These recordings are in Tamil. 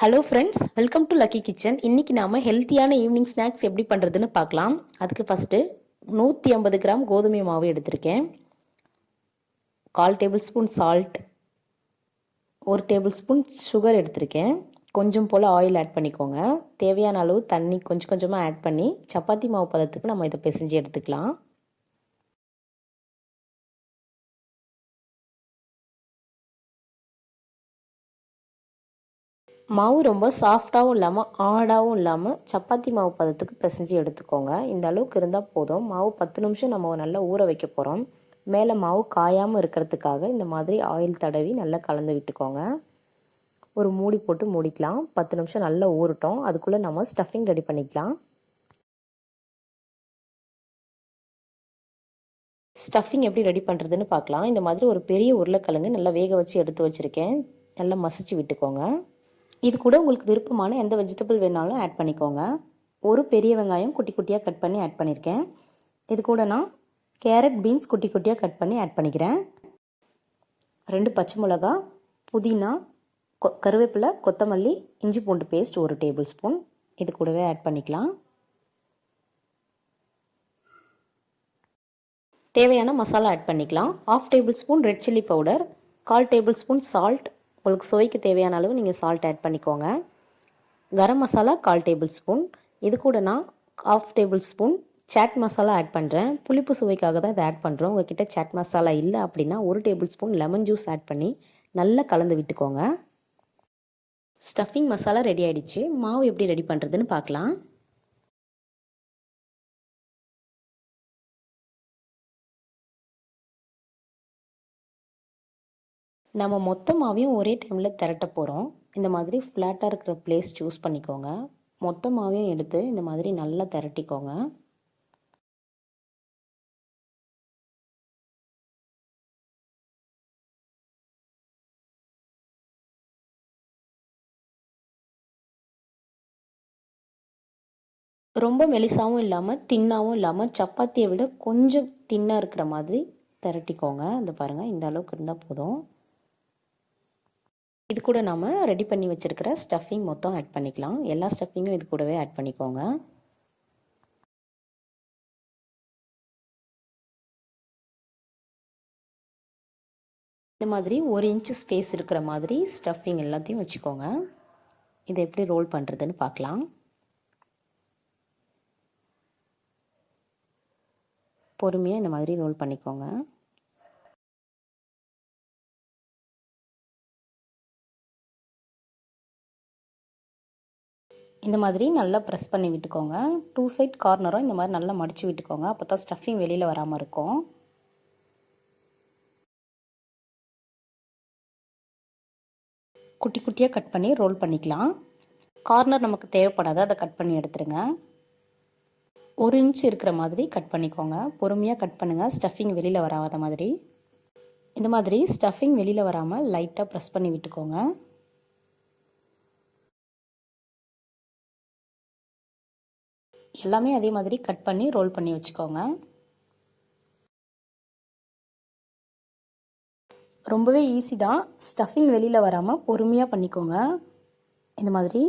Hello friends, welcome to lucky kitchen. இன்றைக்கி நாம் ஹெல்த்தியான ஈவினிங் ஸ்நாக்ஸ் எப்படி பண்ணுறதுன்னு பார்க்கலாம். அதுக்கு ஃபஸ்ட்டு 150 கிராம் கோதுமை மாவு எடுத்திருக்கேன். 1/4 tablespoon salt, 1 table spoon sugar எடுத்திருக்கேன். கொஞ்சம் போல் ஆயில் ஆட் பண்ணிக்கோங்க. தேவையான அளவு தண்ணி கொஞ்சம் கொஞ்சமாக ஆட் பண்ணி சப்பாத்தி மாவு பதத்துக்கு நம்ம இதை பிசைஞ்சு எடுத்துக்கலாம். மாவு ரொம்ப சாஃப்டாகவும் இல்லாமல் ஆடாகவும் இல்லாமல் சப்பாத்தி மாவு பதத்துக்கு பிசைஞ்சு எடுத்துக்கோங்க. இந்த அளவுக்கு இருந்தால் போதும். மாவு 10 நிமிஷம் நம்ம நல்லா ஊற வைக்க போகிறோம். மேலே மாவு காயாமல் இருக்கிறதுக்காக இந்த மாதிரி ஆயில் தடவி நல்லா கலந்து விட்டுக்கோங்க. ஒரு மூடி போட்டு மூடிக்கலாம். 10 நிமிஷம் நல்லா ஊறட்டும். அதுக்குள்ளே நம்ம ஸ்டஃபிங் ரெடி பண்ணிக்கலாம். ஸ்டஃபிங் எப்படி ரெடி பண்ணுறதுன்னு பார்க்கலாம். இந்த மாதிரி ஒரு பெரிய உருளைக்கிழங்கு நல்லா வேக வச்சு எடுத்து வச்சுருக்கேன். நல்லா மசிச்சு விட்டுக்கோங்க. இது கூட உங்களுக்கு விருப்பமான எந்த வெஜிடபிள் வேணாலும் ஆட் பண்ணிக்கோங்க. ஒரு பெரிய வெங்காயம் குட்டி குட்டியாக கட் பண்ணி ஆட் பண்ணியிருக்கேன். இது கூட நான் கேரட் பீன்ஸ் குட்டி குட்டியாக கட் பண்ணி ஆட் பண்ணிக்கிறேன். 2 பச்சை மிளகா, புதினா, கருவேப்பிலை, கொத்தமல்லி, இஞ்சி பூண்டு பேஸ்ட் 1 டேபிள் ஸ்பூன் இது கூடவே ஆட் பண்ணிக்கலாம். தேவையான மசாலா ஆட் பண்ணிக்கலாம். 1/2 tablespoon red chilli powder, 1/4 tablespoon salt, உங்களுக்கு சுவைக்கு தேவையான அளவு நீங்கள் சால்ட் ஆட் பண்ணிக்கோங்க. Garam masala 1/4 tablespoon. இது கூட நான் 1/2 tablespoon chaat masala add பண்ணுறேன். புளிப்பு சுவைக்காக தான் இதை ஆட் பண்ணுறோம். உங்கள்கிட்ட சாட் மசாலா இல்லை அப்படின்னா 1 tablespoon lemon juice add பண்ணி நல்லா கலந்து விட்டுக்கோங்க. ஸ்டஃபிங் மசாலா ரெடி ஆகிடுச்சு. மாவு எப்படி ரெடி பண்ணுறதுன்னு பார்க்கலாம். நம்ம மொத்த மாவையும் ஒரே டைமில் திரட்ட போகிறோம். இந்த மாதிரி ஃப்ளாட்டாக இருக்கிற பிளேஸ் சூஸ் பண்ணிக்கோங்க. மொத்த மாவையும் எடுத்து இந்த மாதிரி நல்லா திரட்டிக்கோங்க. ரொம்ப மெலிசாவும் இல்லாமல் தின்னாகவும் இல்லாமல் சப்பாத்தியை விட கொஞ்சம் தின்னாக இருக்கிற மாதிரி திரட்டிக்கோங்க. இந்த பாருங்கள், இந்த அளவுக்கு இருந்தால் போதும். இது கூட நாம் ரெடி பண்ணி வச்சுருக்கிற ஸ்டஃபிங் மொத்தம் ஆட் பண்ணிக்கலாம். எல்லா ஸ்டஃபிங்கும் இது கூடவே ஆட் பண்ணிக்கோங்க. இந்த மாதிரி 1 இன்ச்சு ஸ்பேஸ் இருக்கிற மாதிரி ஸ்டஃபிங் எல்லாத்தையும் வச்சுக்கோங்க. இதை எப்படி ரோல் பண்ணுறதுன்னு பார்க்கலாம். பொறுமையாக இந்த மாதிரி ரோல் பண்ணிக்கோங்க. இந்த மாதிரி நல்லா ப்ரெஸ் பண்ணி விட்டுக்கோங்க. 2 சைட் கார்னரும் இந்த மாதிரி நல்லா மடித்து விட்டுக்கோங்க. அப்போ தான் ஸ்டஃபிங் வெளியில் வராமல் இருக்கும். குட்டி குட்டியாக கட் பண்ணி ரோல் பண்ணிக்கலாம். கார்னர் நமக்கு தேவைப்படாது, அதை கட் பண்ணி எடுத்துருங்க. 1 இன்ச் இருக்கிற மாதிரி கட் பண்ணிக்கோங்க. பொறுமையாக கட் பண்ணுங்கள், ஸ்டஃபிங் வெளியில் வராத மாதிரி. இந்த மாதிரி ஸ்டஃபிங் வெளியில் வராமல் லைட்டாக ப்ரெஸ் பண்ணி விட்டுக்கோங்க. எல்லாமே அதே மாதிரி கட் பண்ணி ரோல் பண்ணி வச்சுக்கோங்க. ரொம்பவே ஈஸி தான். ஸ்டஃபிங் வெளியில் வராமல் பொறுமையாக பண்ணிக்கோங்க. இந்த மாதிரி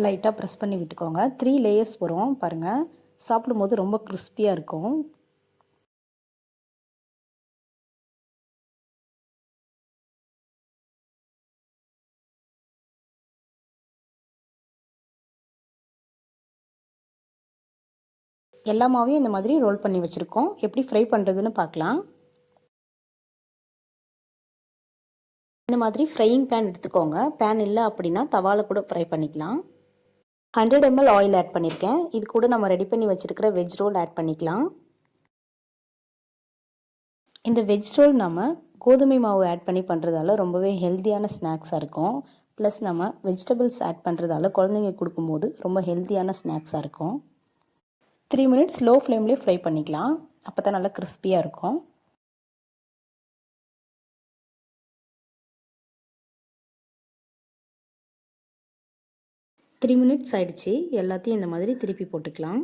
லைட்டாக ப்ரெஸ் பண்ணி விட்டுக்கோங்க. 3 லேயர்ஸ் வரும் பாருங்கள். சாப்பிடும்போது ரொம்ப கிறிஸ்பியாக இருக்கும். எல்லா மாவையும் இந்த மாதிரி ரோல் பண்ணி வச்சுருக்கோம். எப்படி ஃப்ரை பண்ணுறதுன்னு பார்க்கலாம். இந்த மாதிரி ஃப்ரையிங் பேன் எடுத்துக்கோங்க. பேன் இல்லை அப்படின்னா தவாவில் கூட ஃப்ரை பண்ணிக்கலாம். 100 ml ஆயில் ஆட் பண்ணியிருக்கேன். இது கூட நம்ம ரெடி பண்ணி வச்சுருக்கிற வெஜ் ரோல் ஆட் பண்ணிக்கலாம். இந்த வெஜ் ரோல் நம்ம கோதுமை மாவு ஆட் பண்ணி பண்ணுறதால ரொம்பவே ஹெல்த்தியான ஸ்நாக்ஸாக இருக்கும். ப்ளஸ் நம்ம வெஜிடபிள்ஸ் ஆட் பண்ணுறதால குழந்தைங்க கொடுக்கும்போது ரொம்ப ஹெல்த்தியான ஸ்நாக்ஸாக இருக்கும். 3 மினிட்ஸ் லோ ஃப்ளேம்லேயே ஃப்ரை பண்ணிக்கலாம். அப்போ தான் நல்லா கிறிஸ்பியாக இருக்கும். த்ரீ மினிட்ஸ் ஆயிடுச்சு. எல்லாத்தையும் இந்த மாதிரி திருப்பி போட்டுக்கலாம்.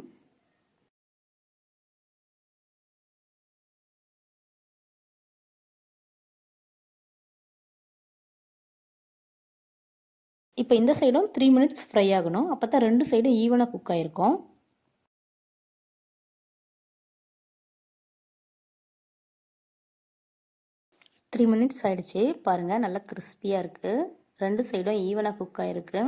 இப்போ இந்த சைடும் 3 மினிட்ஸ் ஃப்ரை ஆகணும். அப்போ தான் 2 சைடும் ஈவனாக குக் ஆகிருக்கும். த்ரீ மினிட்ஸ் ஆகிடுச்சு. பாருங்கள், நல்லா கிறிஸ்பியாக இருக்குது. 2 சைடும் ஈவனாக குக் ஆகிருக்கு.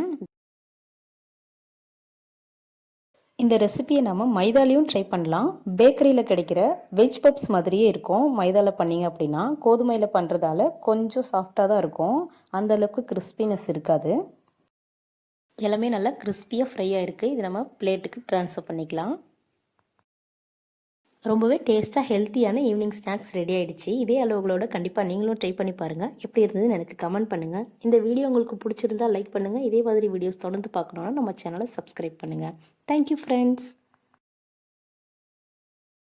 இந்த ரெசிபியை நம்ம மைதாலையும் ட்ரை பண்ணலாம். பேக்கரியில் கிடைக்கிற வெஜ் பப்ஸ் மாதிரியே இருக்கும். மைதாவில் பண்ணிங்க அப்படின்னா, கோதுமையில் பண்ணுறதால கொஞ்சம் சாஃப்டாக தான் இருக்கும். அந்தளவுக்கு கிறிஸ்பினஸ் இருக்காது. எல்லாமே நல்லா கிறிஸ்பியாக ஃப்ரை ஆகிருக்கு. இது நம்ம பிளேட்டுக்கு ட்ரான்ஸ்ஃபர் பண்ணிக்கலாம். ரொம்பவே டேஸ்ட்டாக ஹெல்த்தியான ஈவினிங் ஸ்நாக்ஸ் ரெடி ஆகிடுச்சு. இதே அளவுகளோட கண்டிப்பாக நீங்களும் ட்ரை பண்ணி பாருங்கள். எப்படி இருந்ததுன்னு எனக்கு கமெண்ட் பண்ணுங்கள். இந்த வீடியோ உங்களுக்கு பிடிச்சிருந்தா லைக் பண்ணுங்கள். இதே மாதிரி வீடியோஸ் தொடர்ந்து பார்க்கணுன்னா நம்ம சேனலை சப்ஸ்கிரைப் பண்ணுங்கள். Thank you friends.